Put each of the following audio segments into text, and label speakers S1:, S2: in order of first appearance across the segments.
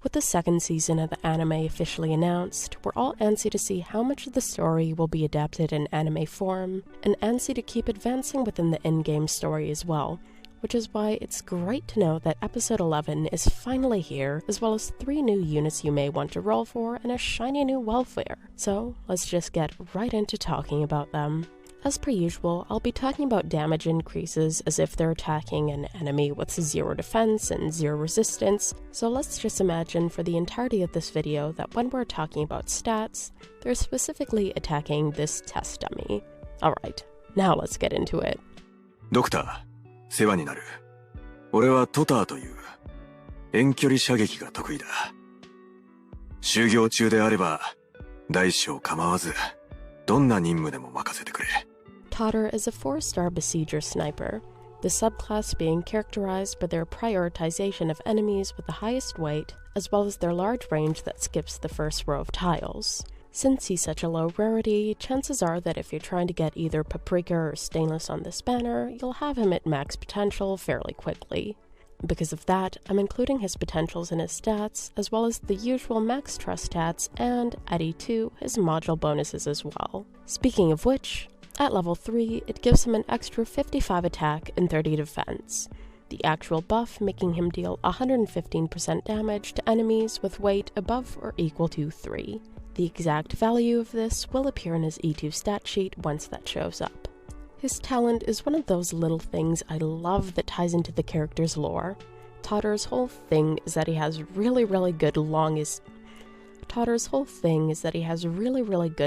S1: With the second season of the anime officially announced, we're all antsy to see how much of the story will be adapted in anime form, and antsy to keep advancing within the in-game story as well, which is why it's great to know that episode 11 is finally here, as well as 3 new units you may want to roll for and a shiny new welfare. So let's just get right into talking about them. As per usual, I'll be talking about damage increases as if they're attacking an enemy with 0 defense and 0 resistance, so let's just imagine for the entirety of this video that when we're talking about stats, they're specifically attacking this test dummy. Alright, now let's get into it.
S2: Doctor, 世話になる。俺はトターという遠距離射撃が得意だ。修行中であれば大小構わずどんな任務でも任せてくれ。
S1: Totter is a 4-star besieger sniper, the subclass being characterized by their prioritization of enemies with the highest weight, as well as their large range that skips the first row of tiles. Since he's such a low rarity, chances are that if you're trying to get either Paprika or Stainless on this banner, you'll have him at max potential fairly quickly. Because of that, I'm including his potentials in his stats, as well as the usual max trust stats, and, at E2, his module bonuses as well. Speaking of which, at level 3, it gives him an extra 55 attack and 30 defense, the actual buff making him deal 115% damage to enemies with weight above or equal to 3. The exact value of this will appear in his E2 stat sheet once that shows up. His talent is one of those little things I love that ties into the character's lore. Totter's whole thing is that he has really good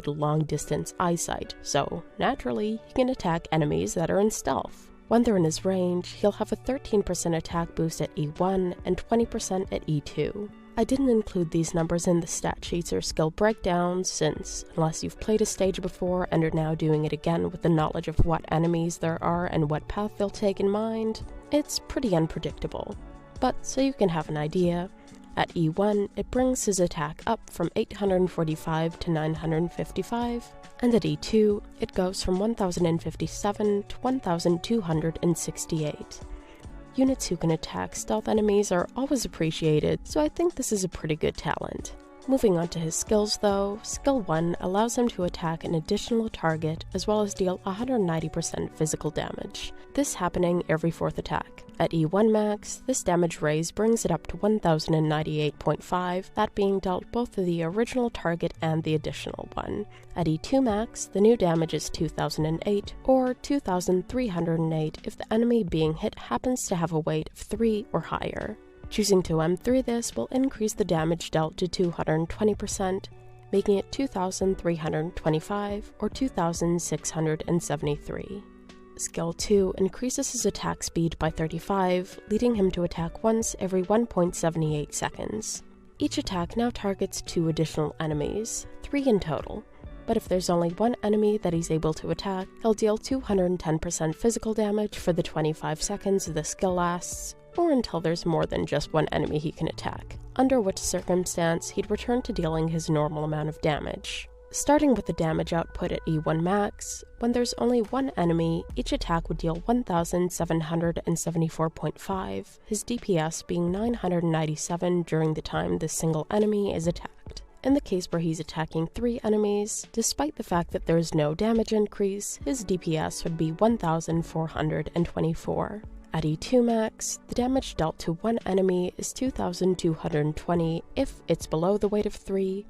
S1: long distance eyesight, so naturally he can attack enemies that are in stealth. When they're in his range, he'll have a 13% attack boost at E1 and 20% at E2. I didn't include these numbers in the stat sheets or skill breakdowns since, unless you've played a stage before and are now doing it again with the knowledge of what enemies there are and what path they'll take in mind, it's pretty unpredictable. But so you can have an idea, at E1 it brings his attack up from 845 to 955, and at E2 it goes from 1057 to 1268. Units who can attack stealth enemies are always appreciated, so I think this is a pretty good talent. Moving on to his skills though, Skill 1 allows him to attack an additional target as well as deal 190% physical damage, this happening every 4th attack. At E1 max, this damage raise brings it up to 1098.5, that being dealt both to the original target and the additional one. At E2 max, the new damage is 2008, or 2308 if the enemy being hit happens to have a weight of 3 or higher. Choosing to M3 this will increase the damage dealt to 220%, making it 2325 or 2673. Skill 2 increases his attack speed by 35, leading him to attack once every 1.78 seconds. Each attack now targets 2 additional enemies, 3 in total, but if there's only 1 enemy that he's able to attack, he'll deal 210% physical damage for the 25 seconds the skill lasts, or until there's more than just 1 enemy he can attack, under which circumstance he'd return to dealing his normal amount of damage. Starting with the damage output at E1 max, when there's only 1 enemy, each attack would deal 1774.5, his DPS being 997 during the time this single enemy is attacked. In the case where he's attacking 3 enemies, despite the fact that there's no damage increase, his DPS would be 1424. At E2 max, the damage dealt to 1 enemy is 2220 if it's below the weight of 3,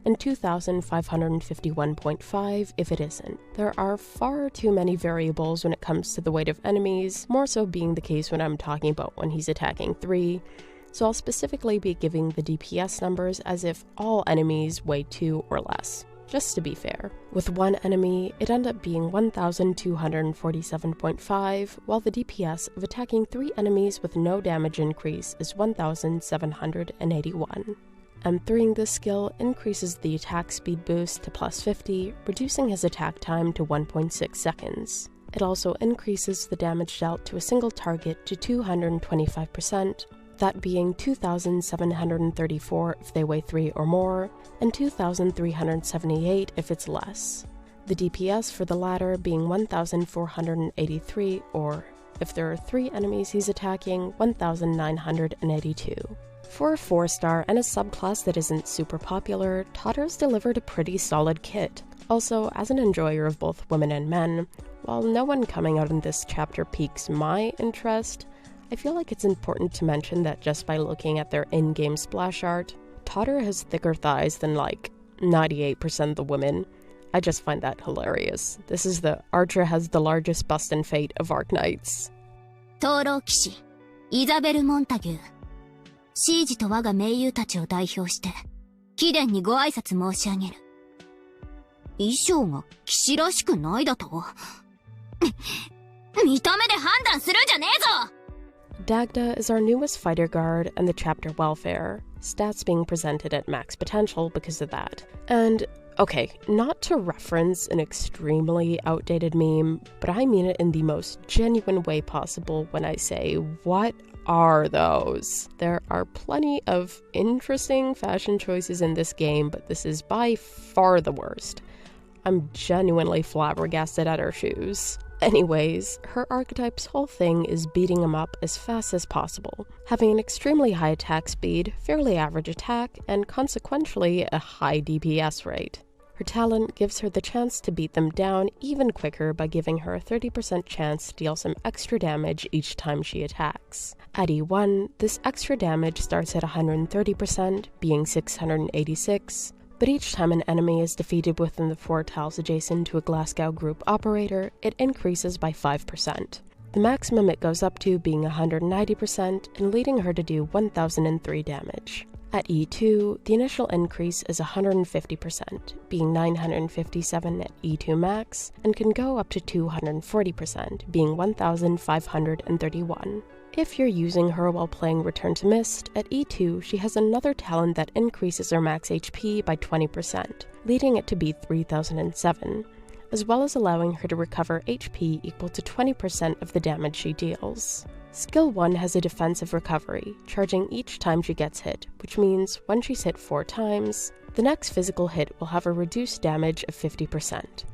S1: and 2551.5 if it isn't. There are far too many variables when it comes to the weight of enemies, more so being the case when I'm talking about when he's attacking 3, so I'll specifically be giving the DPS numbers as if all enemies weigh 2 or less, just to be fair. With 1 enemy, it ended up being 1247.5, while the DPS of attacking 3 enemies with no damage increase is 1781. M3ing this skill increases the attack speed boost to plus 50, reducing his attack time to 1.6 seconds. It also increases the damage dealt to a single target to 225%, that being 2,734 if they weigh 3 or more, and 2,378 if it's less. The DPS for the latter being 1,483, or, if there are 3 enemies he's attacking, 1,982. For a 4-star and a subclass that isn't super popular, Totter's delivered a pretty solid kit. Also, as an enjoyer of both women and men, while no one coming out in this chapter piques my interest, I feel like it's important to mention that just by looking at their in-game splash art, Totter has thicker thighs than like 98% of the women. I just find that hilarious. This is the Archer has the largest bust in Fate of Arc Knights.
S3: 灯籠騎士、イザベル・モンタギュー。シージと我が盟友たちを代表して、貴殿にご挨拶申し上げる。衣装が騎士らしくないだと見た目で判断するんじゃねえぞ
S1: Dagda is our newest fighter guard and the chapter welfare, stats being presented at max potential because of that. And, okay, not to reference an extremely outdated meme, but I mean it in the most genuine way possible when I say, what are those? There are plenty of interesting fashion choices in this game, but this is by far the worst. I'm genuinely flabbergasted at her shoes. Anyways, her archetype's whole thing is beating him up as fast as possible, having an extremely high attack speed, fairly average attack, and consequentially a high DPS rate. Her talent gives her the chance to beat them down even quicker by giving her a 30% chance to deal some extra damage each time she attacks. At E1, this extra damage starts at 130%, being 686, but each time an enemy is defeated within the 4 tiles adjacent to a Glasgow group operator, it increases by 5%. The maximum it goes up to being 190% and leading her to do 1003 damage. At E2, the initial increase is 150%, being 957 at E2 max, and can go up to 240%, being 1531. If you're using her while playing Return to Mist, at E2 she has another talent that increases her max HP by 20%, leading it to be 3007, as well as allowing her to recover HP equal to 20% of the damage she deals. Skill 1 has a defensive recovery, charging each time she gets hit, which means when she's hit 4 times, the next physical hit will have a reduced damage of 50%.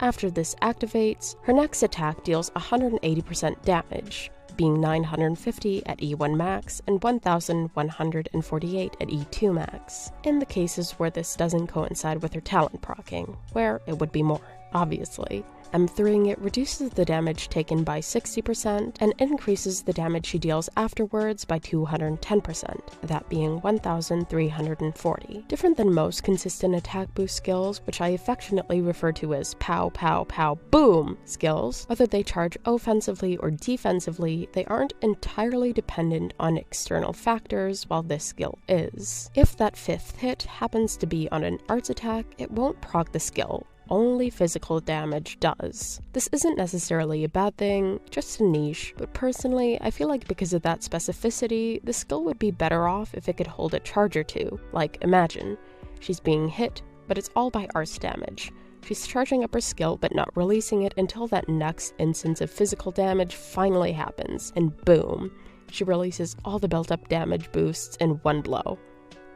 S1: After this activates, her next attack deals 180% damage, being 950 at E1 max and 1148 at E2 max, in the cases where this doesn't coincide with her talent proccing, where it would be more, obviously. M3ing it reduces the damage taken by 60% and increases the damage she deals afterwards by 210%, that being 1340. Different than most consistent attack boost skills, which I affectionately refer to as pow pow pow boom skills, whether they charge offensively or defensively, they aren't entirely dependent on external factors, while this skill is. If that 5th hit happens to be on an arts attack, it won't proc the skill. Only physical damage does. This isn't necessarily a bad thing, just a niche, but personally, I feel like because of that specificity, the skill would be better off if it could hold a charge or two. Like, imagine, she's being hit, but it's all by arts damage. She's charging up her skill but not releasing it until that next instance of physical damage finally happens, and boom, she releases all the built-up damage boosts in one blow.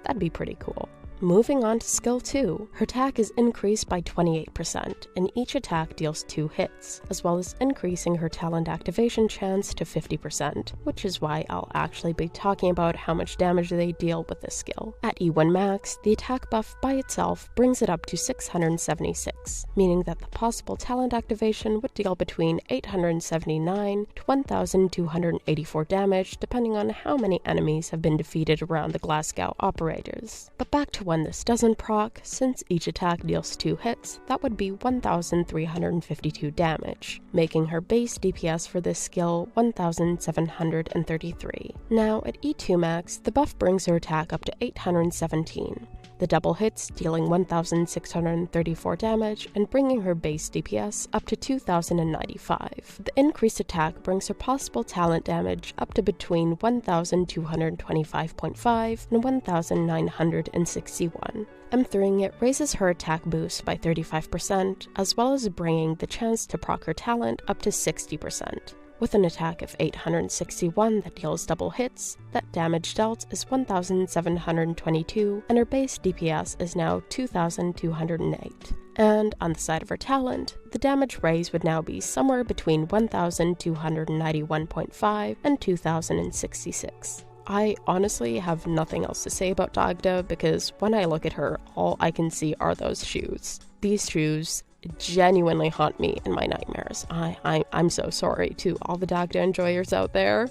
S1: That'd be pretty cool. Moving on to skill 2, her attack is increased by 28%, and each attack deals 2 hits, as well as increasing her talent activation chance to 50%, which is why I'll actually be talking about how much damage they deal with this skill. At E1 max, the attack buff by itself brings it up to 676, meaning that the possible talent activation would deal between 879 to 1284 damage, depending on how many enemies have been defeated around the Glasgow operators. But back to when this doesn't proc, since each attack deals 2 hits, that would be 1352 damage, making her base DPS for this skill 1733. Now, at E2 max, the buff brings her attack up to 817. The double hits dealing 1634 damage and bringing her base DPS up to 2095. The increased attack brings her possible talent damage up to between 1225.5 and 1961. M3ing it raises her attack boost by 35%, as well as bringing the chance to proc her talent up to 60%. With an attack of 861 that deals double hits, that damage dealt is 1722, and her base DPS is now 2208. And on the side of her talent, the damage raise would now be somewhere between 1291.5 and 2066. I honestly have nothing else to say about Dagda because when I look at her, all I can see are those shoes. These shoes genuinely haunt me in my nightmares. I'm so sorry to all the Dagda enjoyers out there.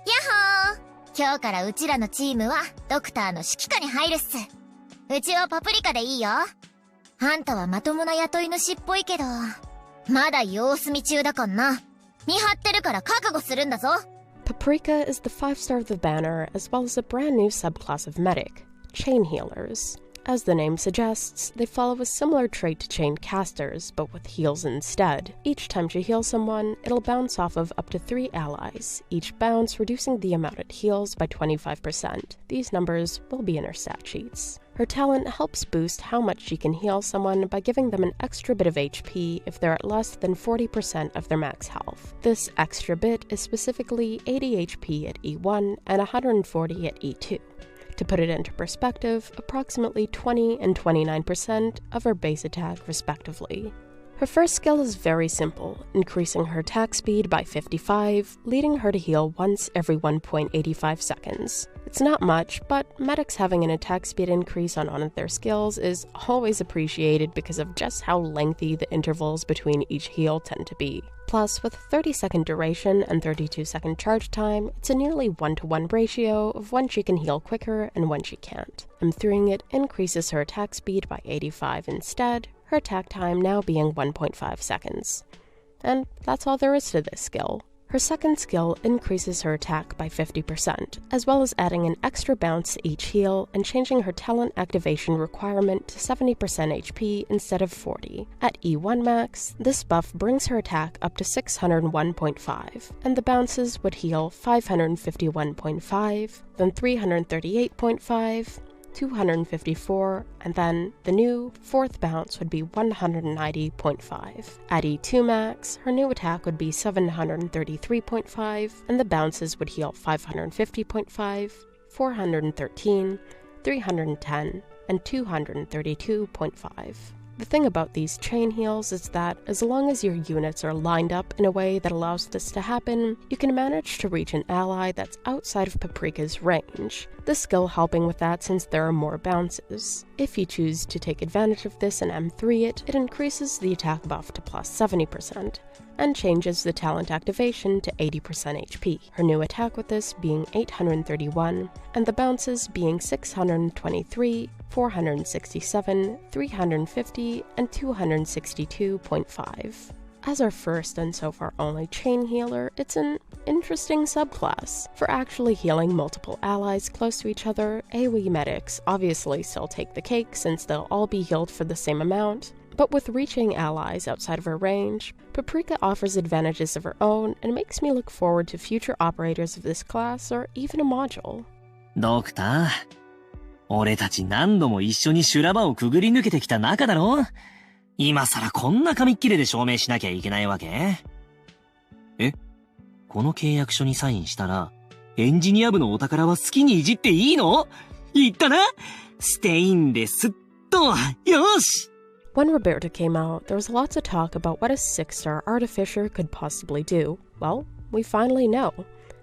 S3: やっほー、今日からうちらのチームはドクターの指揮下に入るっす。うちはパプリカでいいよ。あんたはまともな雇い主っぽいけど、まだ様子見中だかんな。見張ってるから覚悟するんだぞ。
S1: Paprika is the 5-star of the banner, as well as a brand new subclass of medic, chain healers. As the name suggests, they follow a similar trait to chain casters, but with heals instead. Each time she heals someone, it'll bounce off of up to 3 allies, each bounce reducing the amount it heals by 25%. These numbers will be in her stat sheets. Her talent helps boost how much she can heal someone by giving them an extra bit of HP if they're at less than 40% of their max health. This extra bit is specifically 80 HP at E1 and 140 at E2. To put it into perspective, approximately 20 and 29% of her base attack respectively. Her first skill is very simple, increasing her attack speed by 55, leading her to heal once every 1.85 seconds. It's not much, but medics having an attack speed increase on one of their skills is always appreciated because of just how lengthy the intervals between each heal tend to be. Plus, with 30-second duration and 32-second charge time, it's a nearly 1-to-1 ratio of when she can heal quicker and when she can't. M3ing it increases her attack speed by 85 instead, her attack time now being 1.5 seconds. And that's all there is to this skill. Her second skill increases her attack by 50%, as well as adding an extra bounce to each heal and changing her talent activation requirement to 70% HP instead of 40. At E1 max, this buff brings her attack up to 601.5, and the bounces would heal 551.5, then 338.5, 254, and then the new fourth bounce would be 190.5. At E2 max, her new attack would be 733.5, and the bounces would heal 550.5, 413, 310, and 232.5. The thing about these chain heals is that as long as your units are lined up in a way that allows this to happen, you can manage to reach an ally that's outside of Paprika's range, this skill helping with that since there are more bounces. If you choose to take advantage of this and M3 it increases the attack buff to plus 70%, and changes the talent activation to 80% HP, her new attack with this being 831, and the bounces being 623, 467, 350, and 262.5. As our first and so far only chain healer, it's an interesting subclass. For actually healing multiple allies close to each other, AoE medics obviously still take the cake since they'll all be healed for the same amount. But with reaching allies outside of her range, Paprika offers advantages of her own and makes me look forward to future operators of this class or even a module.
S4: ドクター、俺たち何度も一緒に修羅場をくぐり抜けてきた仲だろ？今さらこんな紙っ切れで証明しなきゃいけないわけ？え？この契約書にサインしたら、エンジニア部のお宝は好きにいじっていいの？言ったな？ステインですっと、よし！
S1: When Roberta came out, there was lots of talk about what a 6-star artificer could possibly do. Well, we finally know.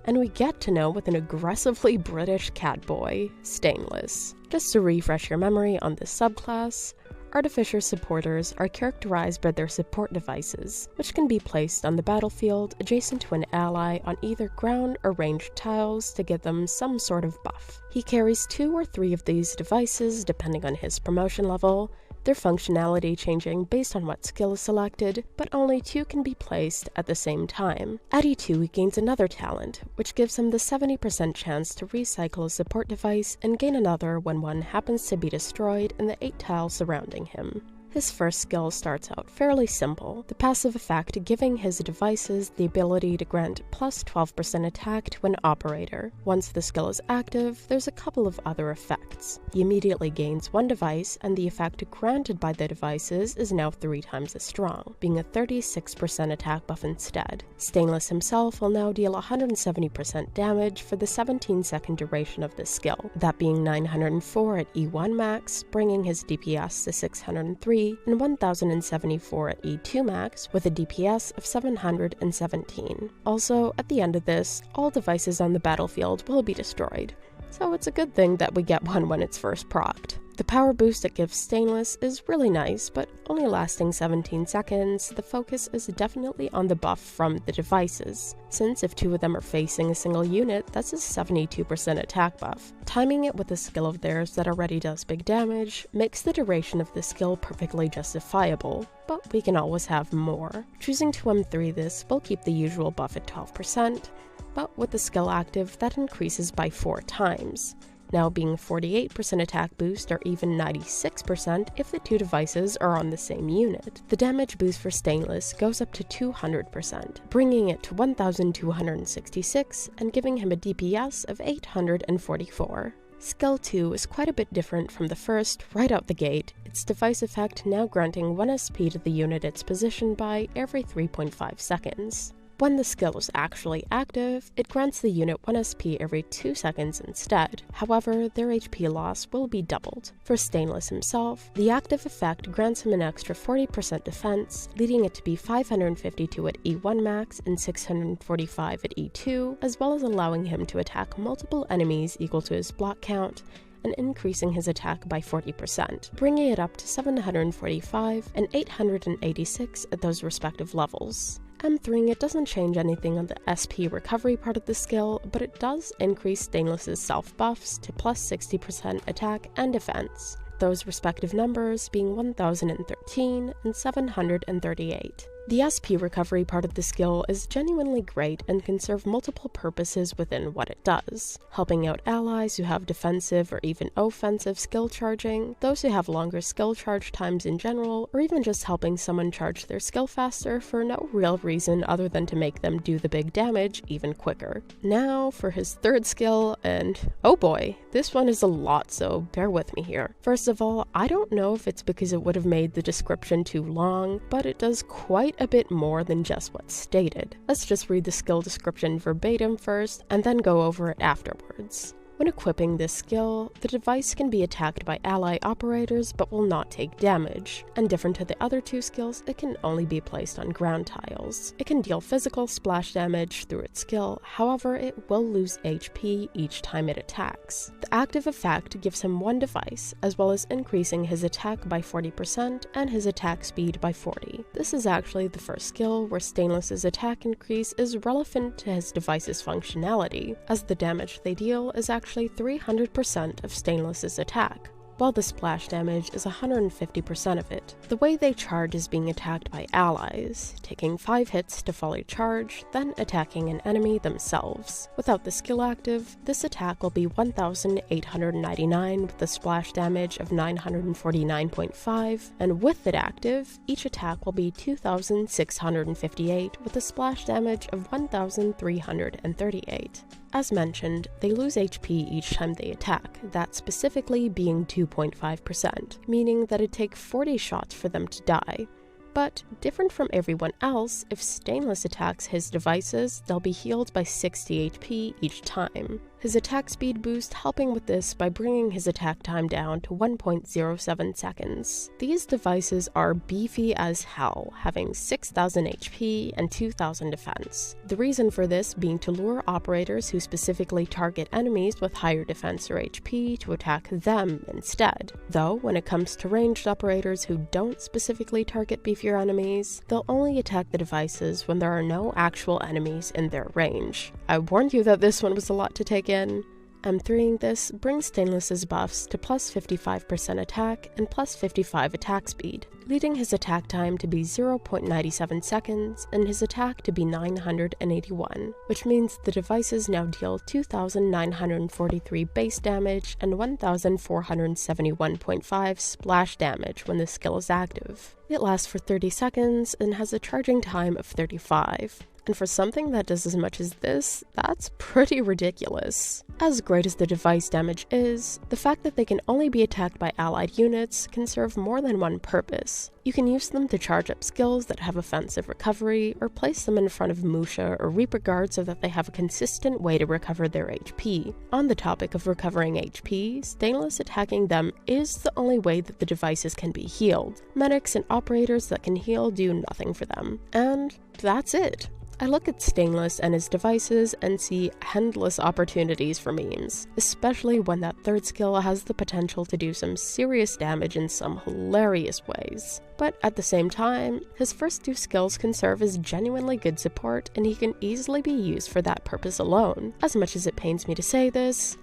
S1: And we get to know with an aggressively British catboy, Stainless. Just to refresh your memory on this subclass, Artificer supporters are characterized by their support devices, which can be placed on the battlefield adjacent to an ally on either ground or ranged tiles to give them some sort of buff. He carries 2 or 3 of these devices depending on his promotion level, their functionality changing based on what skill is selected, but only 2 can be placed at the same time. At E2 he gains another talent, which gives him the 70% chance to recycle a support device and gain another when one happens to be destroyed in the 8 tiles surrounding him. His first skill starts out fairly simple, the passive effect giving his devices the ability to grant plus 12% attack to an operator. Once the skill is active, there's a couple of other effects. He immediately gains 1 device, and the effect granted by the devices is now 3 times as strong, being a 36% attack buff instead. Stainless himself will now deal 170% damage for the 17-second duration of this skill, that being 904 at E1 max, bringing his DPS to 603, HP, and 1074 at E2 max with a DPS of 717. Also, at the end of this, all devices on the battlefield will be destroyed, so it's a good thing that we get one when it's first procced. The power boost it gives Stainless is really nice, but only lasting 17 seconds. The focus is definitely on the buff from the devices, since if two of them are facing a single unit, that's a 72% attack buff. Timing it with a skill of theirs that already does big damage makes the duration of the skill perfectly justifiable, but we can always have more. Choosing to M3 this will keep the usual buff at 12%, but with the skill active that increases by 4 times. Now being 48% attack boost or even 96% if the two devices are on the same unit. The damage boost for Stainless goes up to 200%, bringing it to 1266 and giving him a DPS of 844. Skill 2 is quite a bit different from the first right out the gate, its device effect now granting 1 SP to the unit it's positioned by every 3.5 seconds. When the skill is actually active, it grants the unit 1 SP every 2 seconds instead. However, their HP loss will be doubled. For Stainless himself, the active effect grants him an extra 40% defense, leading it to be 552 at E1 max and 645 at E2, as well as allowing him to attack multiple enemies equal to his block count, and increasing his attack by 40%, bringing it up to 745 and 886 at those respective levels. M3ing it doesn't change anything on the SP recovery part of the skill, but it does increase Stainless's self buffs to plus 60% attack and defense, those respective numbers being 1013 and 738. The SP recovery part of the skill is genuinely great and can serve multiple purposes within what it does, helping out allies who have defensive or even offensive skill charging, those who have longer skill charge times in general, or even just helping someone charge their skill faster for no real reason other than to make them do the big damage even quicker. Now for his third skill, and oh boy, this one is a lot, so bear with me here. First of all, I don't know if it's because it would have made the description too long, but it does quite a bit more than just what's stated. Let's just read the skill description verbatim first, and then go over it afterwards. When equipping this skill, the device can be attacked by ally operators but will not take damage, and different to the other two skills, it can only be placed on ground tiles. It can deal physical splash damage through its skill, however it will lose HP each time it attacks. The active effect gives him one device, as well as increasing his attack by 40% and his attack speed by 40. This is actually the first skill where Stainless's attack increase is relevant to his device's functionality, as the damage they deal is actually 300% of Stainless's attack, while the splash damage is 150% of it. The way they charge is being attacked by allies, taking 5 hits to fully charge, then attacking an enemy themselves. Without the skill active, this attack will be 1,899 with a splash damage of 949.5, and with it active, each attack will be 2,658 with a splash damage of 1,338. As mentioned, they lose HP each time they attack, that specifically being 2.5%, meaning that it'd take 40 shots for them to die. But, different from everyone else, if Stainless attacks his devices, they'll be healed by 60 HP each time. His attack speed boost helping with this by bringing his attack time down to 1.07 seconds. These devices are beefy as hell, having 6,000 HP and 2,000 defense. The reason for this being to lure operators who specifically target enemies with higher defense or HP to attack them instead. Though, when it comes to ranged operators who don't specifically target beefier enemies, they'll only attack the devices when there are no actual enemies in their range. I warned you that this one was a lot to take in. M3ing this brings Stainless's buffs to plus 55% attack and plus 55 attack speed, leading his attack time to be 0.97 seconds and his attack to be 981, which means the devices now deal 2,943 base damage and 1,471.5 splash damage when the skill is active. It lasts for 30 seconds and has a charging time of 35. And for something that does as much as this, that's pretty ridiculous. As great as the device damage is, the fact that they can only be attacked by allied units can serve more than one purpose. You can use them to charge up skills that have offensive recovery, or place them in front of Musha or Reaper guards so that they have a consistent way to recover their HP. On the topic of recovering HP, Stainless attacking them is the only way that the devices can be healed. Medics and operators that can heal do nothing for them. And that's it. I look at Stainless and his devices and see endless opportunities for memes, especially when that third skill has the potential to do some serious damage in some hilarious ways. But at the same time, his first two skills can serve as genuinely good support, and he can easily be used for that purpose alone. As much as it pains me to say this,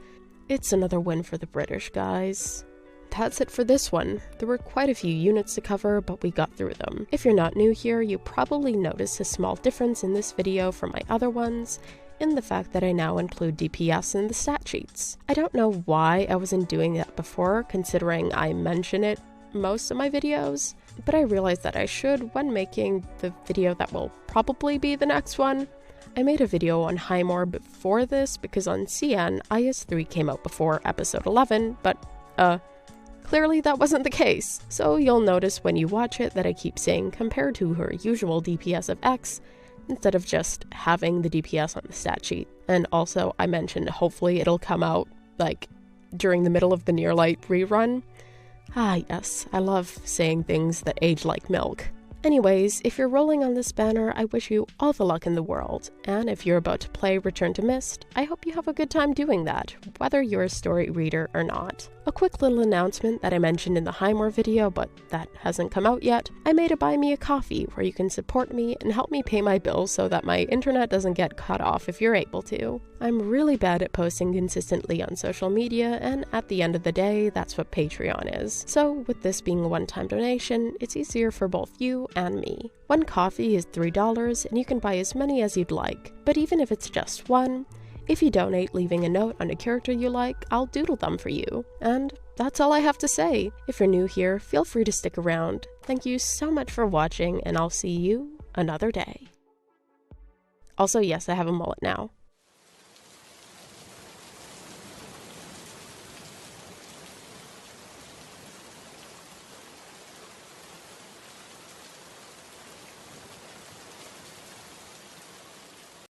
S1: it's another win for the British, guys. That's it for this one. There were quite a few units to cover, but we got through them. If you're not new here, you probably notice a small difference in this video from my other ones, in the fact that I now include DPS in the stat sheets. I don't know why I wasn't doing that before, considering I mention it most of my videos, but I realized that I should when making the video that will probably be the next one. I made a video on Highmore before this because on CN, IS-3 came out before episode 11, but clearly that wasn't the case, so you'll notice when you watch it that I keep saying compared to her usual DPS of X, instead of just having the DPS on the stat sheet. And also, I mentioned hopefully it'll come out, like, during the middle of the Near Light rerun. Ah yes, I love saying things that age like milk. Anyways, if you're rolling on this banner, I wish you all the luck in the world, and if you're about to play Return to Mist, I hope you have a good time doing that, whether you're a story reader or not. A quick little announcement that I mentioned in the Highmore video, but that hasn't come out yet. I made a Buy Me a Coffee where you can support me and help me pay my bills so that my internet doesn't get cut off if you're able to. I'm really bad at posting consistently on social media, and at the end of the day, that's what Patreon is. So with this being a one-time donation, it's easier for both you and me. One coffee is $3, and you can buy as many as you'd like, but even if it's just one, if you donate leaving a note on a character you like, I'll doodle them for you. And that's all I have to say. If you're new here, feel free to stick around. Thank you so much for watching, and I'll see you another day. Also, yes, I have a mullet now.